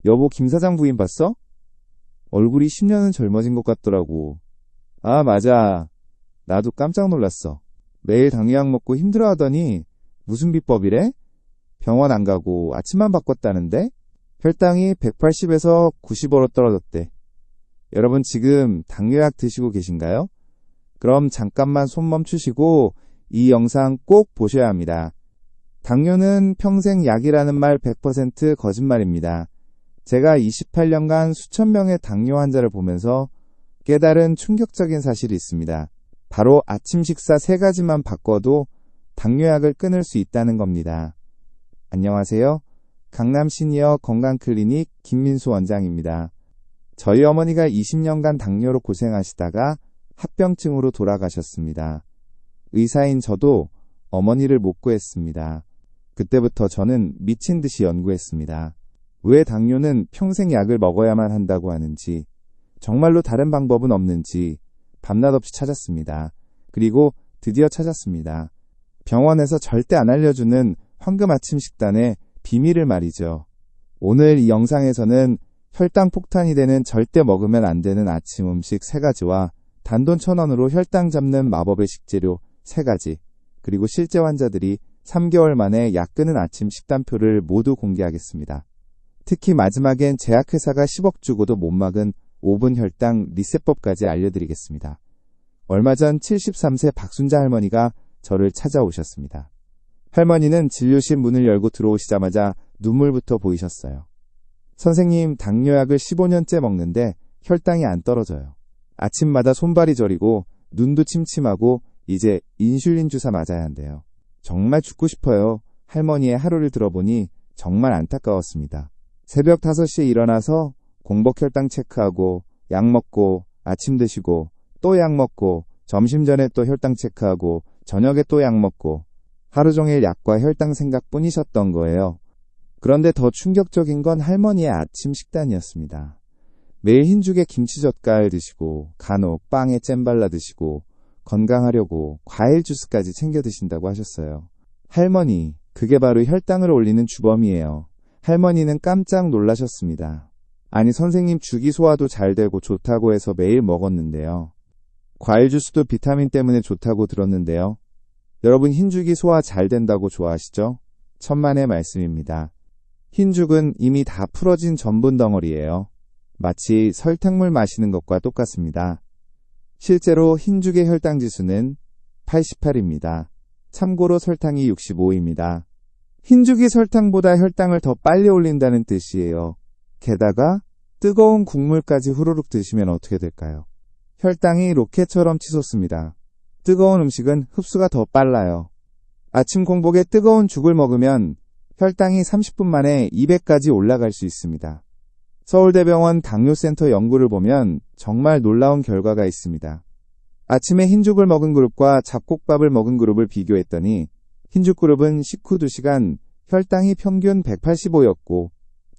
여보, 김 사장 부인 봤어? 얼굴이 10년은 젊어진 것 같더라고. 아, 맞아. 나도 깜짝 놀랐어. 매일 당뇨약 먹고 힘들어하더니 무슨 비법이래? 병원 안 가고 아침만 바꿨다는데? 혈당이 180에서 90으로 떨어졌대. 여러분 지금 당뇨약 드시고 계신가요? 그럼 잠깐만 손 멈추시고 이 영상 꼭 보셔야 합니다. 당뇨는 평생 약이라는 말 100% 거짓말입니다. 제가 28년간 수천 명의 당뇨 환자를 보면서 깨달은 충격적인 사실이 있습니다. 바로 아침 식사 3가지만 바꿔도 당뇨약을 끊을 수 있다는 겁니다. 안녕하세요. 강남 시니어 건강클리닉 김민수 원장입니다. 저희 어머니가 20년간 당뇨로 고생하시다가 합병증으로 돌아가셨습니다. 의사인 저도 어머니를 못 구했습니다. 그때부터 저는 미친 듯이 연구했습니다. 왜 당뇨는 평생 약을 먹어야만 한다고 하는지, 정말로 다른 방법은 없는지 밤낮 없이 찾았습니다. 그리고 드디어 찾았습니다. 병원에서 절대 안 알려주는 황금 아침 식단의 비밀을 말이죠. 오늘 이 영상에서는 혈당 폭탄이 되는 절대 먹으면 안 되는 아침 음식 3가지와 단돈 1,000원으로 혈당 잡는 마법의 식재료 3가지, 그리고 실제 환자들이 3개월 만에 약 끊은 아침 식단표를 모두 공개하겠습니다. 특히 마지막엔 제약회사가 10억 주고도 못 막은 5분 혈당 리셋법까지 알려드리겠습니다. 얼마 전 73세 박순자 할머니가 저를 찾아오셨습니다. 할머니는 진료실 문을 열고 들어오시자마자 눈물부터 보이셨어요. 선생님, 당뇨약을 15년째 먹는데 혈당이 안 떨어져요. 아침마다 손발이 저리고 눈도 침침하고 이제 인슐린 주사 맞아야 한대요. 정말 죽고 싶어요. 할머니의 하루를 들어보니 정말 안타까웠습니다. 새벽 5시에 일어나서 공복 혈당 체크하고 약 먹고 아침 드시고 또 약 먹고 점심 전에 또 혈당 체크하고 저녁에 또 약 먹고 하루 종일 약과 혈당 생각뿐이셨던 거예요. 그런데 더 충격적인 건 할머니의 아침 식단이었습니다. 매일 흰죽에 김치젓갈 드시고 간혹 빵에 잼 발라 드시고 건강하려고 과일 주스까지 챙겨 드신다고 하셨어요. 할머니, 그게 바로 혈당을 올리는 주범이에요. 할머니는 깜짝 놀라셨습니다. 아니, 선생님 주기 소화도 잘 되고 좋다고 해서 매일 먹었는데요. 과일 주스도 비타민 때문에 좋다고 들었는데요. 여러분 흰죽이 소화 잘 된다고 좋아하시죠? 천만의 말씀입니다. 흰죽은 이미 다 풀어진 전분 덩어리예요. 마치 설탕물 마시는 것과 똑같습니다. 실제로 흰죽의 혈당 지수는 88입니다. 참고로 설탕이 65입니다. 흰죽이 설탕보다 혈당을 더 빨리 올린다는 뜻이에요. 게다가 뜨거운 국물까지 후루룩 드시면 어떻게 될까요? 혈당이 로켓처럼 치솟습니다. 뜨거운 음식은 흡수가 더 빨라요. 아침 공복에 뜨거운 죽을 먹으면 혈당이 30분 만에 200까지 올라갈 수 있습니다. 서울대병원 당뇨센터 연구를 보면 정말 놀라운 결과가 있습니다. 아침에 흰죽을 먹은 그룹과 잡곡밥을 먹은 그룹을 비교했더니 흰죽 그룹은 식후 2시간 혈당이 평균 185였고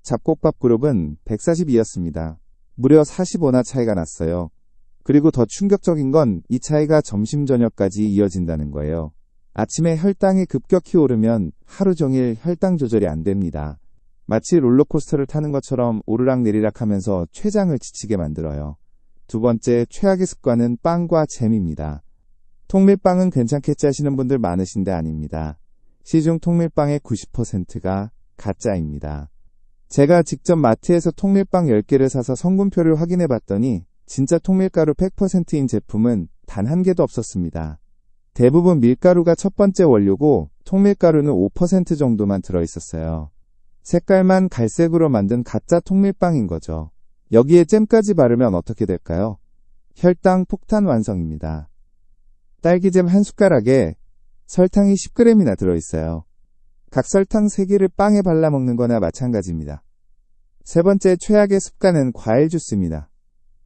잡곡밥 그룹은 142였습니다. 무려 45나 차이가 났어요. 그리고 더 충격적인 건 이 차이가 점심 저녁까지 이어진다는 거예요. 아침에 혈당이 급격히 오르면 하루 종일 혈당 조절이 안 됩니다. 마치 롤러코스터를 타는 것처럼 오르락내리락 하면서 췌장을 지치게 만들어요. 두 번째, 최악의 습관은 빵과 잼입니다. 통밀빵은 괜찮겠지 하시는 분들 많으신데 아닙니다. 시중 통밀빵의 90%가 가짜입니다. 제가 직접 마트에서 통밀빵 10개를 사서 성분표를 확인해 봤더니 진짜 통밀가루 100%인 제품은 단 1개도 없었습니다. 대부분 밀가루가 첫 번째 원료고 통밀가루는 5% 정도만 들어있었어요. 색깔만 갈색으로 만든 가짜 통밀빵인 거죠. 여기에 잼까지 바르면 어떻게 될까요? 혈당 폭탄 완성입니다. 딸기잼 한 숟가락에 설탕이 10g이나 들어있어요. 각설탕 3개를 빵에 발라 먹는 거나 마찬가지입니다. 세 번째 최악의 습관은 과일 주스입니다.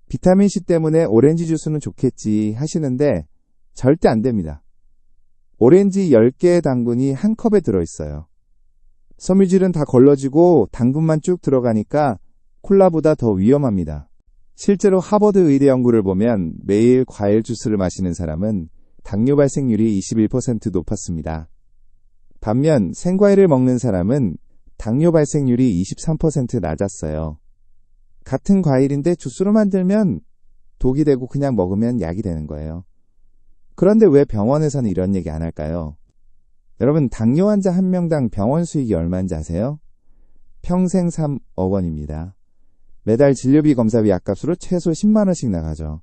비타민C 때문에 오렌지 주스는 좋겠지 하시는데 절대 안 됩니다. 오렌지 10개의 당분이 한 컵에 들어있어요. 섬유질은 다 걸러지고 당분만 쭉 들어가니까 콜라보다 더 위험합니다. 실제로 하버드 의대 연구를 보면 매일 과일 주스를 마시는 사람은 당뇨 발생률이 21% 높았습니다. 반면 생과일을 먹는 사람은 당뇨 발생률이 23% 낮았어요. 같은 과일인데 주스로 만들면 독이 되고 그냥 먹으면 약이 되는 거예요. 그런데 왜 병원에서는 이런 얘기 안 할까요? 여러분, 당뇨 환자 한 명당 병원 수익이 얼마인지 아세요? 평생 3억 원입니다. 매달 진료비 검사비 약값으로 최소 10만 원씩 나가죠.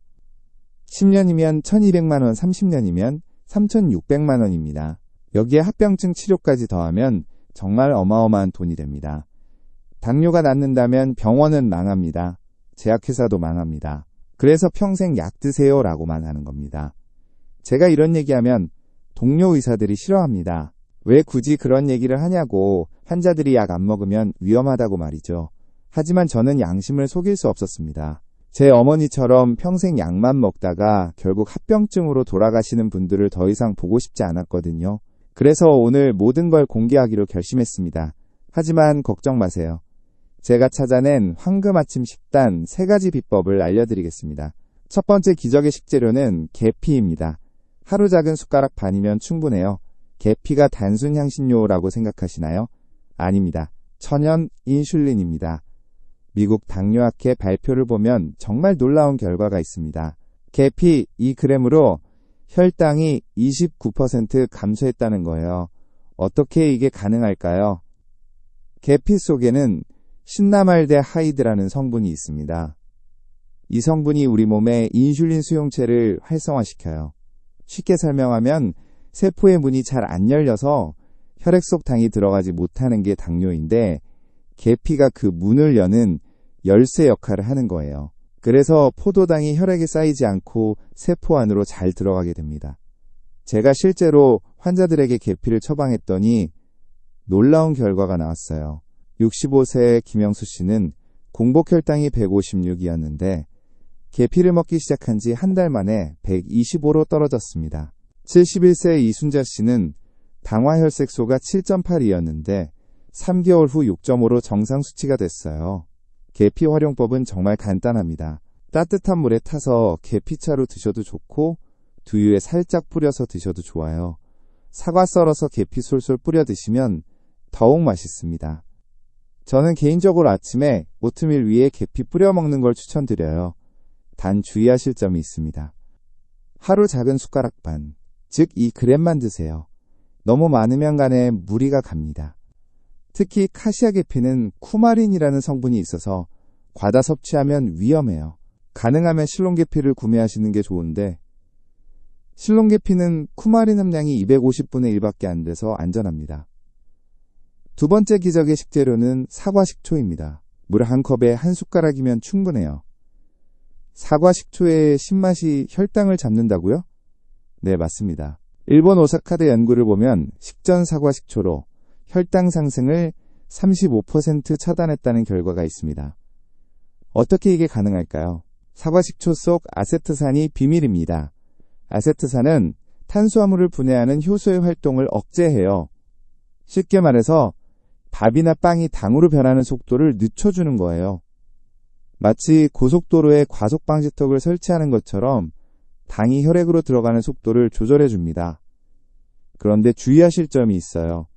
10년이면 1200만 원, 30년이면 3600만 원입니다. 여기에 합병증 치료까지 더하면 정말 어마어마한 돈이 됩니다. 당뇨가 낫는다면 병원은 망합니다. 제약회사도 망합니다. 그래서 평생 약 드세요 라고만 하는 겁니다. 제가 이런 얘기하면 동료 의사들이 싫어합니다. 왜 굳이 그런 얘기를 하냐고, 환자들이 약 안 먹으면 위험하다고 말이죠. 하지만 저는 양심을 속일 수 없었습니다. 제 어머니처럼 평생 약만 먹다가 결국 합병증으로 돌아가시는 분들을 더 이상 보고 싶지 않았거든요. 그래서 오늘 모든 걸 공개하기로 결심했습니다. 하지만 걱정 마세요. 제가 찾아낸 황금 아침 식단 3가지 비법을 알려드리겠습니다. 첫 번째 기적의 식재료는 계피입니다. 하루 작은 숟가락 반이면 충분해요. 계피가 단순 향신료라고 생각하시나요? 아닙니다. 천연 인슐린입니다. 미국 당뇨학회 발표를 보면 정말 놀라운 결과가 있습니다. 계피 2g으로 혈당이 29% 감소했다는 거예요. 어떻게 이게 가능할까요? 계피 속에는 신라말데하이드라는 성분이 있습니다. 이 성분이 우리 몸의 인슐린 수용체를 활성화시켜요. 쉽게 설명하면 세포의 문이 잘 안 열려서 혈액 속 당이 들어가지 못하는 게 당뇨인데, 계피가 그 문을 여는 열쇠 역할을 하는 거예요. 그래서 포도당이 혈액에 쌓이지 않고 세포 안으로 잘 들어가게 됩니다. 제가 실제로 환자들에게 계피를 처방했더니 놀라운 결과가 나왔어요. 65세의 김영수 씨는 공복 혈당이 156이었는데 계피를 먹기 시작한 지 한 달 만에 125로 떨어졌습니다. 71세의 이순자 씨는 당화혈색소가 7.8이었는데 3개월 후 6.5로 정상 수치가 됐어요. 계피 활용법은 정말 간단합니다. 따뜻한 물에 타서 계피차로 드셔도 좋고 두유에 살짝 뿌려서 드셔도 좋아요. 사과 썰어서 계피 솔솔 뿌려 드시면 더욱 맛있습니다. 저는 개인적으로 아침에 오트밀 위에 계피 뿌려 먹는 걸 추천드려요. 단 주의하실 점이 있습니다. 하루 작은 숟가락 반, 즉 2g만 드세요. 너무 많으면 간에 무리가 갑니다. 특히 카시아 계피는 쿠마린이라는 성분이 있어서 과다 섭취하면 위험해요. 가능하면 실론 계피를 구매하시는 게 좋은데 실론 계피는 쿠마린 함량이 250분의 1밖에 안 돼서 안전합니다. 두 번째 기적의 식재료는 사과 식초입니다. 물 한 컵에 한 숟가락이면 충분해요. 사과 식초의 신맛이 혈당을 잡는다고요? 네, 맞습니다. 일본 오사카대 연구를 보면 식전 사과 식초로 혈당 상승을 35% 차단했다는 결과가 있습니다. 어떻게 이게 가능할까요? 사과 식초 속 아세트산이 비밀입니다. 아세트산은 탄수화물을 분해하는 효소의 활동을 억제해요. 쉽게 말해서 밥이나 빵이 당으로 변하는 속도를 늦춰주는 거예요. 마치 고속도로에 과속 방지턱을 설치하는 것처럼 당이 혈액으로 들어가는 속도를 조절해 줍니다. 그런데 주의하실 점이 있어요.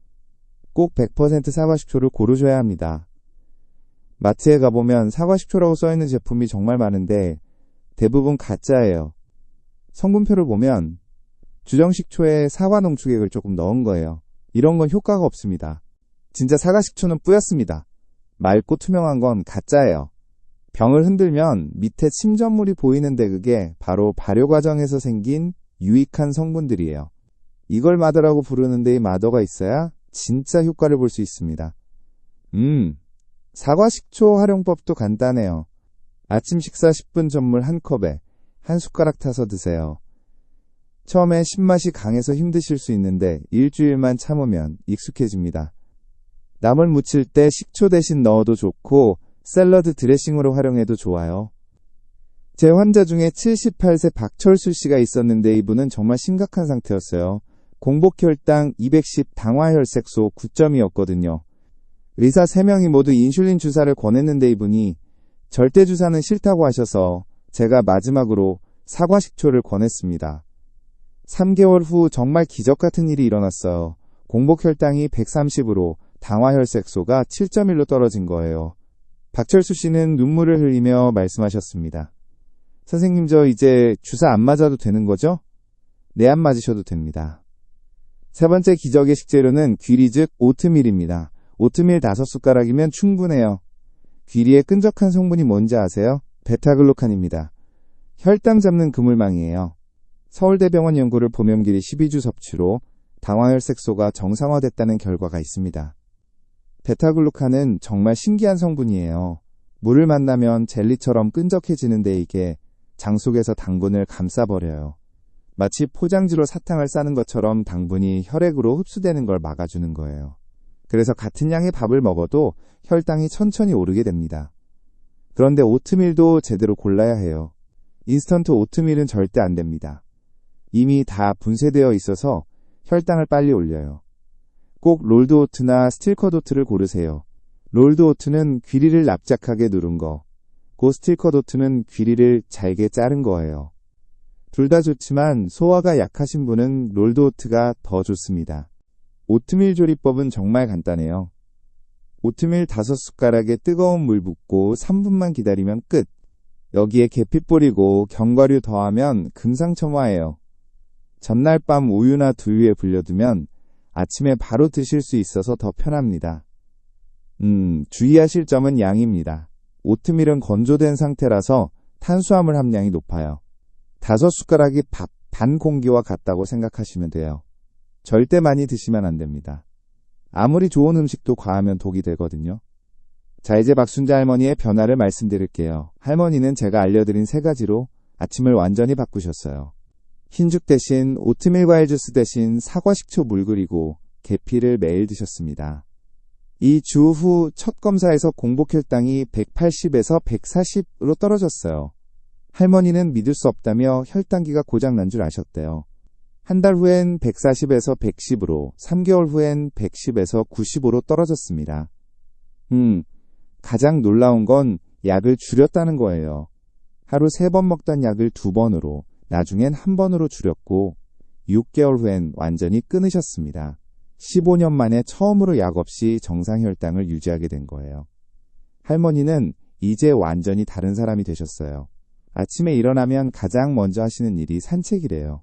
꼭 100% 사과식초를 고르셔야 합니다. 마트에 가보면 사과식초라고 써있는 제품이 정말 많은데 대부분 가짜예요. 성분표를 보면 주정식초에 사과 농축액을 조금 넣은 거예요. 이런 건 효과가 없습니다. 진짜 사과식초는 뿌였습니다. 맑고 투명한 건 가짜예요. 병을 흔들면 밑에 침전물이 보이는데 그게 바로 발효 과정에서 생긴 유익한 성분들이에요. 이걸 마더라고 부르는데 이 마더가 있어야 진짜 효과를 볼 수 있습니다. 사과식초 활용법도 간단해요. 아침 식사 10분 전물 한 컵에 한 숟가락 타서 드세요. 처음에 신맛이 강해서 힘드실 수 있는데 일주일만 참으면 익숙해집니다. 나물 무칠 때 식초 대신 넣어도 좋고 샐러드 드레싱으로 활용해도 좋아요. 제 환자 중에 78세 박철수 씨가 있었는데 이분은 정말 심각한 상태였어요. 공복혈당 210, 당화혈색소 9점이었거든요. 의사 3명이 모두 인슐린 주사를 권했는데 이분이 절대 주사는 싫다고 하셔서 제가 마지막으로 사과식초를 권했습니다. 3개월 후 정말 기적 같은 일이 일어났어요. 공복혈당이 130으로 당화혈색소가 7.1로 떨어진 거예요. 박철수 씨는 눈물을 흘리며 말씀하셨습니다. 선생님, 저 이제 주사 안 맞아도 되는 거죠? 네, 안 맞으셔도 됩니다. 세 번째 기적의 식재료는 귀리 즉 오트밀입니다. 오트밀 5숟가락이면 충분해요. 귀리의 끈적한 성분이 뭔지 아세요? 베타글루칸입니다. 혈당 잡는 그물망이에요. 서울대병원 연구를 보면귀리 12주 섭취로 당화혈색소가 정상화됐다는 결과가 있습니다. 베타글루칸은 정말 신기한 성분이에요. 물을 만나면 젤리처럼 끈적해지는데 이게 장 속에서 당분을 감싸버려요. 마치 포장지로 사탕을 싸는 것처럼 당분이 혈액으로 흡수되는 걸 막아주는 거예요. 그래서 같은 양의 밥을 먹어도 혈당이 천천히 오르게 됩니다. 그런데 오트밀도 제대로 골라야 해요. 인스턴트 오트밀은 절대 안 됩니다. 이미 다 분쇄되어 있어서 혈당을 빨리 올려요. 꼭 롤드오트나 스틸컷오트를 고르세요. 롤드오트는 귀리를 납작하게 누른 거, 스틸컷오트는 귀리를 잘게 자른 거예요. 둘 다 좋지만 소화가 약하신 분은 롤드오트가 더 좋습니다. 오트밀 조리법은 정말 간단해요. 오트밀 5숟가락에 뜨거운 물 붓고 3분만 기다리면 끝. 여기에 계피 뿌리고 견과류 더하면 금상첨화예요. 전날 밤 우유나 두유에 불려두면 아침에 바로 드실 수 있어서 더 편합니다. 주의하실 점은 양입니다. 오트밀은 건조된 상태라서 탄수화물 함량이 높아요. 5숟가락이 밥 반 공기와 같다고 생각하시면 돼요. 절대 많이 드시면 안 됩니다. 아무리 좋은 음식도 과하면 독이 되거든요. 자, 이제 박순자 할머니의 변화를 말씀드릴게요. 할머니는 제가 알려드린 3가지로 아침을 완전히 바꾸셨어요. 흰죽 대신 오트밀 과일 주스 대신 사과 식초 물 그리고 계피를 매일 드셨습니다. 이 주 후 첫 검사에서 공복 혈당이 180에서 140으로 떨어졌어요. 할머니는 믿을 수 없다며 혈당기가 고장난 줄 아셨대요. 한 달 후엔 140에서 110으로, 3개월 후엔 110에서 95로 떨어졌습니다. 가장 놀라운 건 약을 줄였다는 거예요. 하루 3번 먹던 약을 2번으로, 나중엔 1번으로 줄였고 6개월 후엔 완전히 끊으셨습니다. 15년 만에 처음으로 약 없이 정상 혈당을 유지하게 된 거예요. 할머니는 이제 완전히 다른 사람이 되셨어요. 아침에 일어나면 가장 먼저 하시는 일이 산책이래요.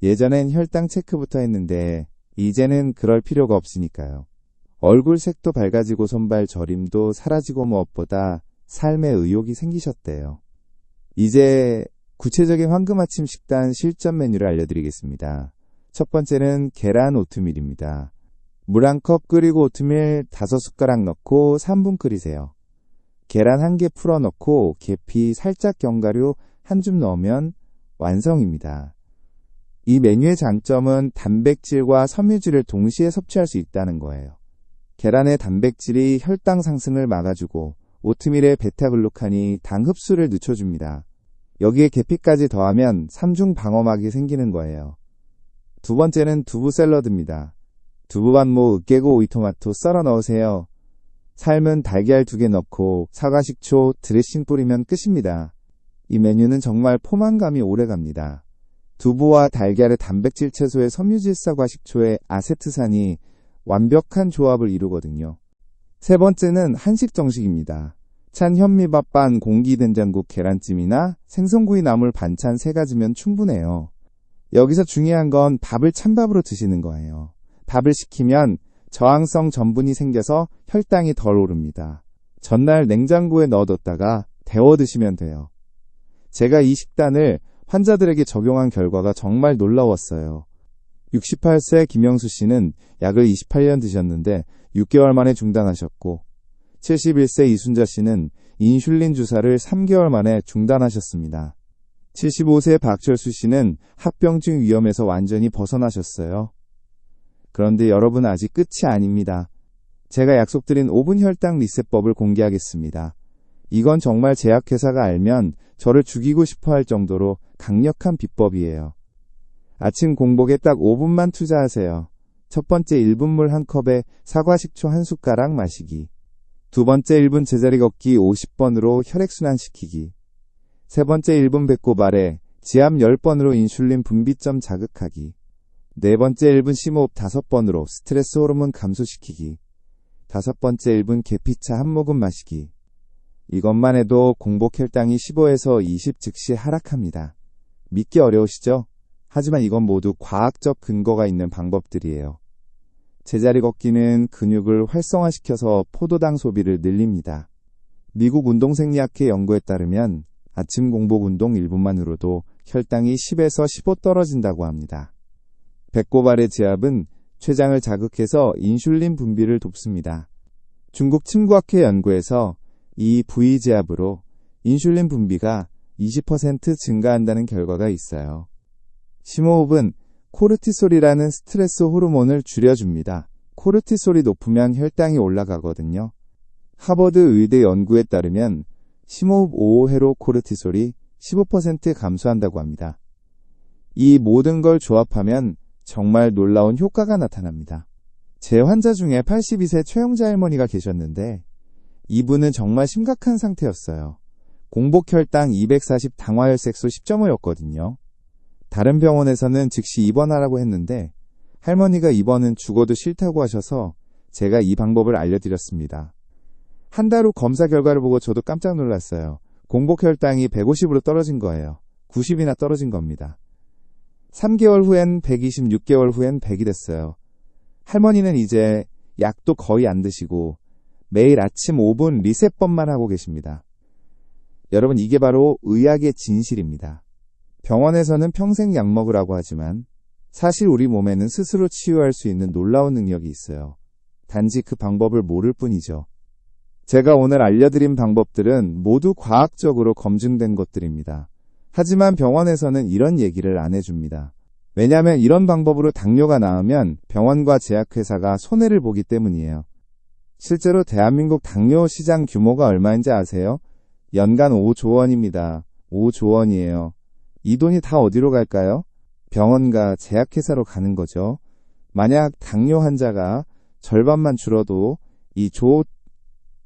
예전엔 혈당 체크부터 했는데 이제는 그럴 필요가 없으니까요. 얼굴 색도 밝아지고 손발 저림도 사라지고 무엇보다 삶의 의욕이 생기셨대요. 이제 구체적인 황금 아침 식단 실전 메뉴를 알려드리겠습니다. 첫 번째는 계란 오트밀입니다. 물 1컵 끓이고 오트밀 5숟가락 넣고 3분 끓이세요. 계란 1개 풀어 넣고 계피 살짝 견과류 한 줌 넣으면 완성입니다. 이 메뉴의 장점은 단백질과 섬유질을 동시에 섭취할 수 있다는 거예요. 계란의 단백질이 혈당 상승을 막아주고 오트밀의 베타글루칸이 당 흡수를 늦춰줍니다. 여기에 계피까지 더하면 3중 방어막이 생기는 거예요. 두 번째는 두부 샐러드입니다. 두부 반모, 으깨고 오이토마토 썰어 넣으세요. 삶은 달걀 2개 넣고 사과 식초, 드레싱 뿌리면 끝입니다. 이 메뉴는 정말 포만감이 오래갑니다. 두부와 달걀의 단백질 채소의 섬유질소와 식초의 아세트산이 완벽한 조합을 이루거든요. 세 번째는 한식 정식입니다. 찬 현미밥 반, 공기 된장국 계란찜이나 생선구이 나물 반찬 3가지면 충분해요. 여기서 중요한 건 밥을 찬밥으로 드시는 거예요. 밥을 식히면 저항성 전분이 생겨서 혈당이 덜 오릅니다. 전날 냉장고에 넣어뒀다가 데워 드시면 돼요. 제가 이 식단을 환자들에게 적용한 결과가 정말 놀라웠어요. 68세 김영수 씨는 약을 28년 드셨는데 6개월 만에 중단하셨고 71세 이순자 씨는 인슐린 주사를 3개월 만에 중단하셨습니다. 75세 박철수 씨는 합병증 위험에서 완전히 벗어나셨어요. 그런데 여러분, 아직 끝이 아닙니다. 제가 약속드린 5분 혈당 리셋법을 공개하겠습니다. 이건 정말 제약회사가 알면 저를 죽이고 싶어 할 정도로 강력한 비법이에요. 아침 공복에 딱 5분만 투자하세요. 첫 번째 1분 물 1컵에 사과 식초 1숟가락 마시기. 두 번째 1분 제자리 걷기 50번으로 혈액순환 시키기. 세 번째 1분 배꼽 아래 지압 10번으로 인슐린 분비점 자극하기. 네 번째 1분 심호흡 5번으로 스트레스 호르몬 감소시키기. 5번째 1분 계피차 한 모금 마시기. 이것만 해도 공복 혈당이 15에서 20 즉시 하락합니다. 믿기 어려우시죠? 하지만 이건 모두 과학적 근거가 있는 방법들이에요. 제자리 걷기는 근육을 활성화시켜서 포도당 소비를 늘립니다. 미국 운동생리학회 연구에 따르면 아침 공복 운동 1분만으로도 혈당이 10에서 15 떨어진다고 합니다. 배꼽알의 지압은 췌장을 자극해서 인슐린 분비를 돕습니다. 중국 침구학회 연구에서 이 부위 제압으로 인슐린 분비가 20% 증가한다는 결과가 있어요. 심호흡은 코르티솔이라는 스트레스 호르몬을 줄여줍니다. 코르티솔이 높으면 혈당이 올라가거든요. 하버드 의대 연구에 따르면 심호흡 5회로 코르티솔이 15% 감소한다고 합니다. 이 모든 걸 조합하면 정말 놀라운 효과가 나타납니다. 제 환자 중에 82세 최영자 할머니가 계셨는데 이분은 정말 심각한 상태였어요. 공복 혈당 240 당화혈색소 10.5였거든요. 다른 병원에서는 즉시 입원하라고 했는데 할머니가 입원은 죽어도 싫다고 하셔서 제가 이 방법을 알려드렸습니다. 한 달 후 검사 결과를 보고 저도 깜짝 놀랐어요. 공복 혈당이 150으로 떨어진 거예요. 90이나 떨어진 겁니다. 3개월 후엔 120, 6개월 후엔 100이 됐어요. 할머니는 이제 약도 거의 안 드시고 매일 아침 5분 리셋법만 하고 계십니다. 여러분, 이게 바로 의학의 진실입니다. 병원에서는 평생 약 먹으라고 하지만 사실 우리 몸에는 스스로 치유할 수 있는 놀라운 능력이 있어요. 단지 그 방법을 모를 뿐이죠. 제가 오늘 알려드린 방법들은 모두 과학적으로 검증된 것들입니다. 하지만 병원에서는 이런 얘기를 안 해줍니다. 왜냐하면 이런 방법으로 당뇨가 나으면 병원과 제약회사가 손해를 보기 때문이에요. 실제로 대한민국 당뇨 시장 규모가 얼마인지 아세요? 연간 5조 원입니다. 5조 원이에요. 이 돈이 다 어디로 갈까요? 병원과 제약회사로 가는 거죠. 만약 당뇨 환자가 절반만 줄어도 이 조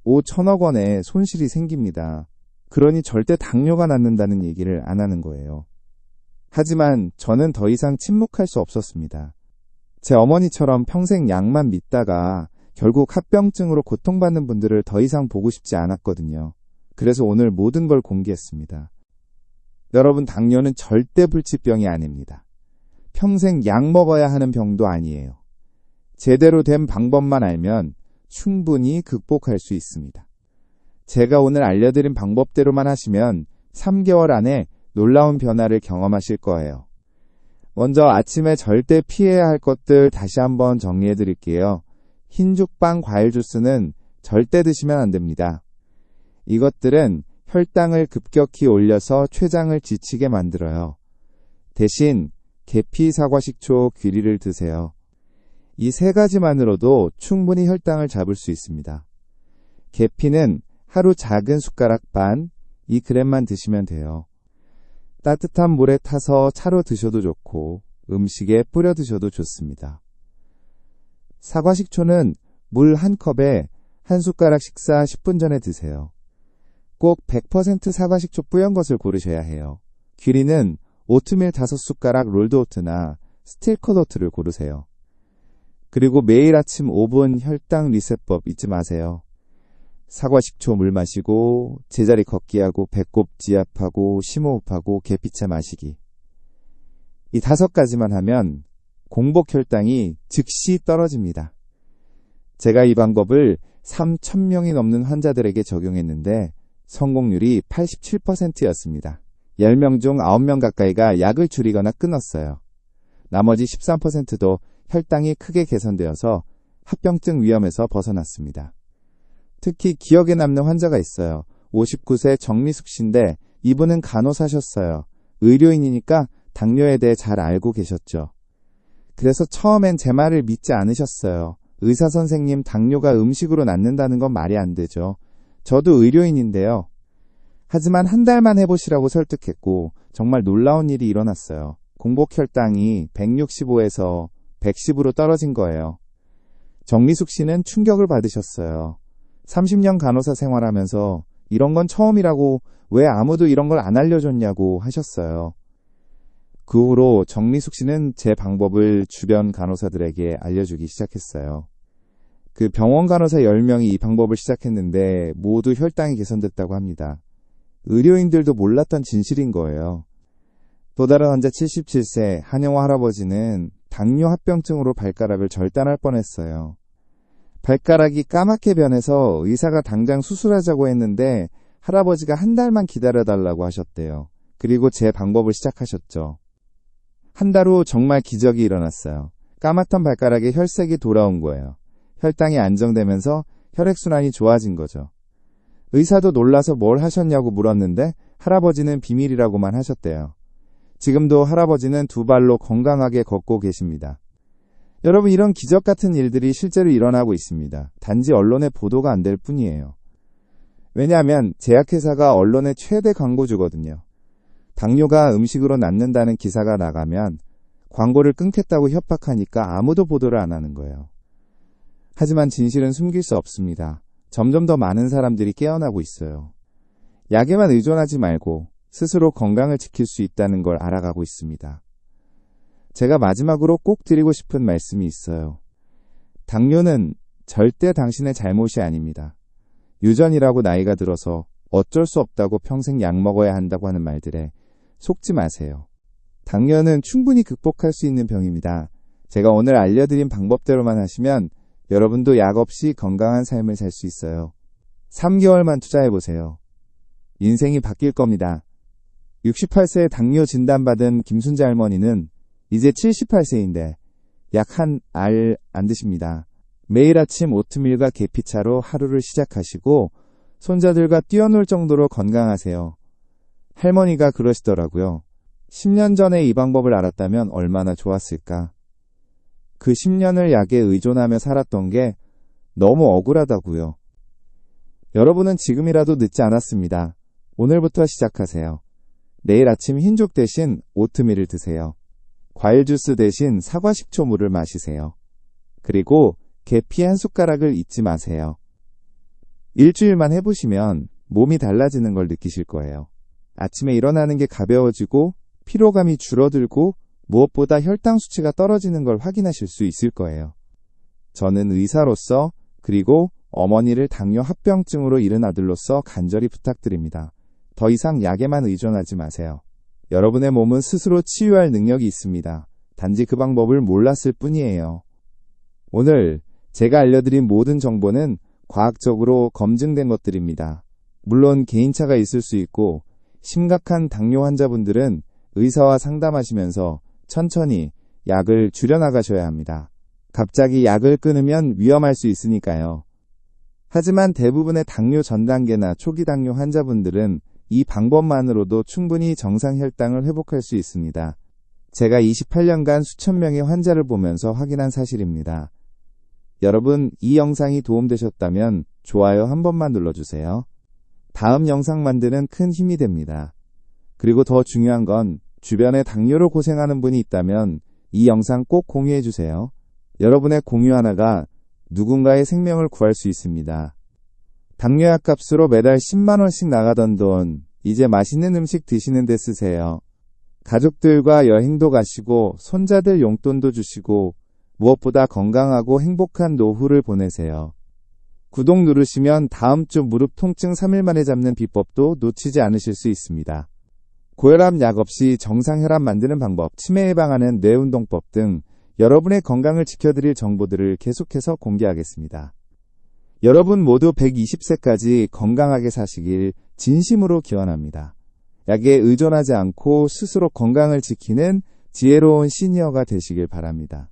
5천억 원의 손실이 생깁니다. 그러니 절대 당뇨가 낫는다는 얘기를 안 하는 거예요. 하지만 저는 더 이상 침묵할 수 없었습니다. 제 어머니처럼 평생 약만 믿다가 결국 합병증으로 고통받는 분들을 더 이상 보고 싶지 않았거든요. 그래서 오늘 모든 걸 공개했습니다. 여러분, 당뇨는 절대 불치병이 아닙니다. 평생 약 먹어야 하는 병도 아니에요. 제대로 된 방법만 알면 충분히 극복할 수 있습니다. 제가 오늘 알려드린 방법대로만 하시면 3개월 안에 놀라운 변화를 경험하실 거예요. 먼저 아침에 절대 피해야 할 것들 다시 한번 정리해 드릴게요. 흰죽빵 과일 주스는 절대 드시면 안 됩니다. 이것들은 혈당을 급격히 올려서 췌장을 지치게 만들어요. 대신 계피, 사과, 식초, 귀리를 드세요. 이 세 가지만으로도 충분히 혈당을 잡을 수 있습니다. 계피는 하루 작은 숟가락 반, 2g만 드시면 돼요. 따뜻한 물에 타서 차로 드셔도 좋고 음식에 뿌려 드셔도 좋습니다. 사과 식초는 물 1컵에 한 숟가락 식사 10분 전에 드세요. 꼭 100% 사과 식초 뿌연 것을 고르셔야 해요. 귀리는 오트밀 5숟가락 롤드오트나 스틸컷 오트를 고르세요. 그리고 매일 아침 5분 혈당 리셋법 잊지 마세요. 사과 식초 물 마시고 제자리 걷기하고 배꼽 지압하고 심호흡하고 계피차 마시기. 이 5가지만 하면 공복 혈당이 즉시 떨어집니다. 제가 이 방법을 3,000명이 넘는 환자들에게 적용했는데 성공률이 87%였습니다. 10명 중 9명 가까이가 약을 줄이거나 끊었어요. 나머지 13%도 혈당이 크게 개선되어서 합병증 위험에서 벗어났습니다. 특히 기억에 남는 환자가 있어요. 59세 정미숙 씨인데 이분은 간호사셨어요. 의료인이니까 당뇨에 대해 잘 알고 계셨죠. 그래서 처음엔 제 말을 믿지 않으셨어요. 의사 선생님, 당뇨가 음식으로 낫는다는 건 말이 안 되죠. 저도 의료인인데요. 하지만 한 달만 해보시라고 설득했고 정말 놀라운 일이 일어났어요. 공복 혈당이 165에서 110으로 떨어진 거예요. 정미숙 씨는 충격을 받으셨어요. 30년 간호사 생활하면서 이런 건 처음이라고 왜 아무도 이런 걸 안 알려줬냐고 하셨어요. 그 후로 정미숙 씨는 제 방법을 주변 간호사들에게 알려주기 시작했어요. 그 병원 간호사 10명이 이 방법을 시작했는데 모두 혈당이 개선됐다고 합니다. 의료인들도 몰랐던 진실인 거예요. 또 다른 환자 77세 한영화 할아버지는 당뇨 합병증으로 발가락을 절단할 뻔했어요. 발가락이 까맣게 변해서 의사가 당장 수술하자고 했는데 할아버지가 한 달만 기다려달라고 하셨대요. 그리고 제 방법을 시작하셨죠. 한 달 후 정말 기적이 일어났어요. 까맣던 발가락에 혈색이 돌아온 거예요. 혈당이 안정되면서 혈액순환이 좋아진 거죠. 의사도 놀라서 뭘 하셨냐고 물었는데 할아버지는 비밀이라고만 하셨대요. 지금도 할아버지는 두 발로 건강하게 걷고 계십니다. 여러분, 이런 기적 같은 일들이 실제로 일어나고 있습니다. 단지 언론의 보도가 안 될 뿐이에요. 왜냐하면 제약회사가 언론의 최대 광고주거든요. 당뇨가 음식으로 낫는다는 기사가 나가면 광고를 끊겠다고 협박하니까 아무도 보도를 안 하는 거예요. 하지만 진실은 숨길 수 없습니다. 점점 더 많은 사람들이 깨어나고 있어요. 약에만 의존하지 말고 스스로 건강을 지킬 수 있다는 걸 알아가고 있습니다. 제가 마지막으로 꼭 드리고 싶은 말씀이 있어요. 당뇨는 절대 당신의 잘못이 아닙니다. 유전이라고 나이가 들어서 어쩔 수 없다고 평생 약 먹어야 한다고 하는 말들에 속지 마세요. 당뇨는 충분히 극복할 수 있는 병입니다. 제가 오늘 알려드린 방법대로만 하시면 여러분도 약 없이 건강한 삶을 살 수 있어요. 3개월만 투자해보세요. 인생이 바뀔 겁니다. 68세에 당뇨 진단받은 김순자 할머니는 이제 78세인데 약 한 알 안 드십니다. 매일 아침 오트밀과 계피차로 하루를 시작하시고 손자들과 뛰어놀 정도로 건강하세요. 할머니가 그러시더라고요. 10년 전에 이 방법을 알았다면 얼마나 좋았을까. 그 10년을 약에 의존하며 살았던 게 너무 억울하다고요. 여러분은 지금이라도 늦지 않았습니다. 오늘부터 시작하세요. 내일 아침 흰죽 대신 오트밀을 드세요. 과일 주스 대신 사과 식초물을 마시세요. 그리고 계피 한 숟가락을 잊지 마세요. 일주일만 해보시면 몸이 달라지는 걸 느끼실 거예요. 아침에 일어나는 게 가벼워지고 피로감이 줄어들고 무엇보다 혈당 수치가 떨어지는 걸 확인하실 수 있을 거예요. 저는 의사로서 그리고 어머니를 당뇨 합병증으로 잃은 아들로서 간절히 부탁드립니다. 더 이상 약에만 의존하지 마세요. 여러분의 몸은 스스로 치유할 능력이 있습니다. 단지 그 방법을 몰랐을 뿐이에요. 오늘 제가 알려드린 모든 정보는 과학적으로 검증된 것들입니다. 물론 개인차가 있을 수 있고 심각한 당뇨 환자분들은 의사와 상담하시면서 천천히 약을 줄여나가셔야 합니다. 갑자기 약을 끊으면 위험할 수 있으니까요. 하지만 대부분의 당뇨 전 단계나 초기 당뇨 환자분들은 이 방법만으로도 충분히 정상 혈당을 회복할 수 있습니다. 제가 28년간 수천 명의 환자를 보면서 확인한 사실입니다. 여러분, 이 영상이 도움되셨다면 좋아요 한 번만 눌러주세요. 다음 영상 만드는 큰 힘이 됩니다. 그리고 더 중요한 건 주변에 당뇨로 고생하는 분이 있다면 이 영상 꼭 공유해주세요. 여러분의 공유 하나가 누군가의 생명을 구할 수 있습니다. 당뇨약 값으로 매달 10만원씩 나가던 돈, 이제 맛있는 음식 드시는 데 쓰세요. 가족들과 여행도 가시고 손자들 용돈도 주시고 무엇보다 건강하고 행복한 노후를 보내세요. 구독 누르시면 다음 주 무릎 통증 3일 만에 잡는 비법도 놓치지 않으실 수 있습니다. 고혈압 약 없이 정상 혈압 만드는 방법, 치매 예방하는 뇌운동법 등 여러분의 건강을 지켜드릴 정보들을 계속해서 공개하겠습니다. 여러분 모두 120세까지 건강하게 사시길 진심으로 기원합니다. 약에 의존하지 않고 스스로 건강을 지키는 지혜로운 시니어가 되시길 바랍니다.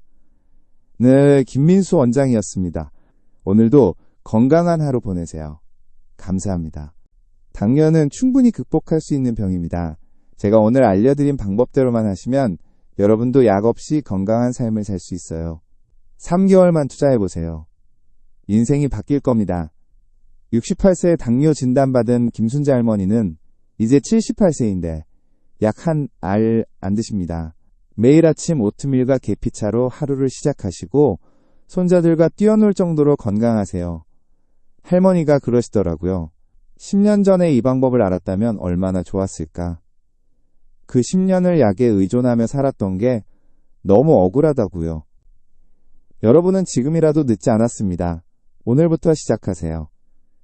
네, 김민수 원장이었습니다. 오늘도 건강한 하루 보내세요. 감사합니다. 당뇨는 충분히 극복할 수 있는 병입니다. 제가 오늘 알려드린 방법대로만 하시면 여러분도 약 없이 건강한 삶을 살 수 있어요. 3개월만 투자해보세요. 인생이 바뀔 겁니다. 68세에 당뇨 진단받은 김순자 할머니는 이제 78세인데 약 한 알 안 드십니다. 매일 아침 오트밀과 계피차로 하루를 시작하시고 손자들과 뛰어놀 정도로 건강하세요. 할머니가 그러시더라고요. 10년 전에 이 방법을 알았다면 얼마나 좋았을까. 그 10년을 약에 의존하며 살았던 게 너무 억울하다고요. 여러분은 지금이라도 늦지 않았습니다. 오늘부터 시작하세요.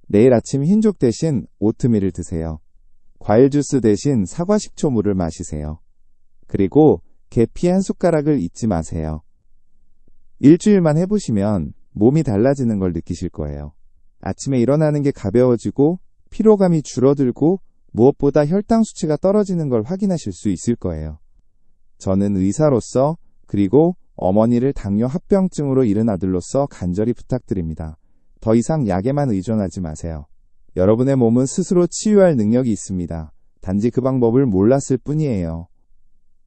내일 아침 흰죽 대신 오트밀을 드세요. 과일 주스 대신 사과 식초물을 마시세요. 그리고 계피 한 숟가락을 잊지 마세요. 일주일만 해보시면 몸이 달라지는 걸 느끼실 거예요. 아침에 일어나는 게 가벼워지고 피로감이 줄어들고 무엇보다 혈당 수치가 떨어지는 걸 확인하실 수 있을 거예요. 저는 의사로서 그리고 어머니를 당뇨 합병증으로 잃은 아들로서 간절히 부탁드립니다. 더 이상 약에만 의존하지 마세요. 여러분의 몸은 스스로 치유할 능력이 있습니다. 단지 그 방법을 몰랐을 뿐이에요.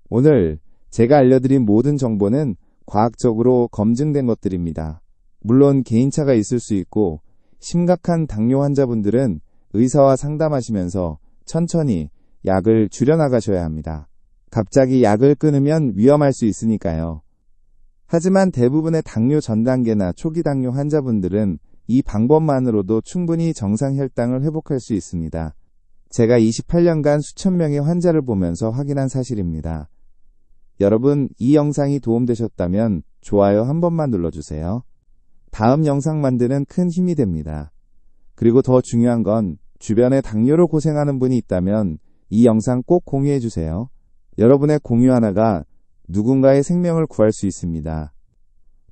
오늘 제가 알려드린 모든 정보는 과학적으로 검증된 것들입니다. 물론 개인차가 있을 수 있고 심각한 당뇨 환자분들은 의사와 상담하시면서 천천히 약을 줄여나가셔야 합니다. 갑자기 약을 끊으면 위험할 수 있으니까요. 하지만 대부분의 당뇨 전 단계나 초기 당뇨 환자분들은 이 방법만으로도 충분히 정상 혈당을 회복할 수 있습니다. 제가 28년간 수천 명의 환자를 보면서 확인한 사실입니다. 여러분, 이 영상이 도움되셨다면 좋아요 한 번만 눌러주세요. 다음 영상 만드는 큰 힘이 됩니다. 그리고 더 중요한 건 주변에 당뇨로 고생하는 분이 있다면 이 영상 꼭 공유해주세요. 여러분의 공유 하나가 누군가의 생명을 구할 수 있습니다.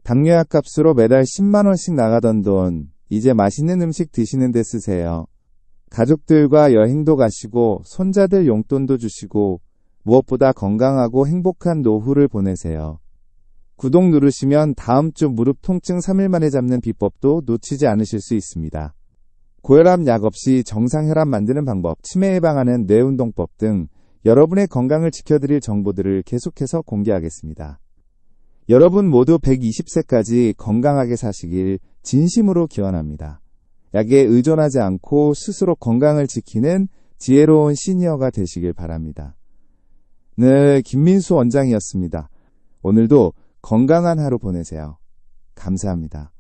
당뇨약 값으로 매달 10만원씩 나가던 돈, 이제 맛있는 음식 드시는 데 쓰세요. 가족들과 여행도 가시고 손자들 용돈도 주시고 무엇보다 건강하고 행복한 노후를 보내세요. 구독 누르시면 다음 주 무릎 통증 3일 만에 잡는 비법도 놓치지 않으실 수 있습니다. 고혈압 약 없이 정상 혈압 만드는 방법, 치매 예방하는 뇌운동법 등 여러분의 건강을 지켜드릴 정보들을 계속해서 공개하겠습니다. 여러분 모두 120세까지 건강하게 사시길 진심으로 기원합니다. 약에 의존하지 않고 스스로 건강을 지키는 지혜로운 시니어가 되시길 바랍니다. 네, 김민수 원장이었습니다. 오늘도 건강한 하루 보내세요. 감사합니다.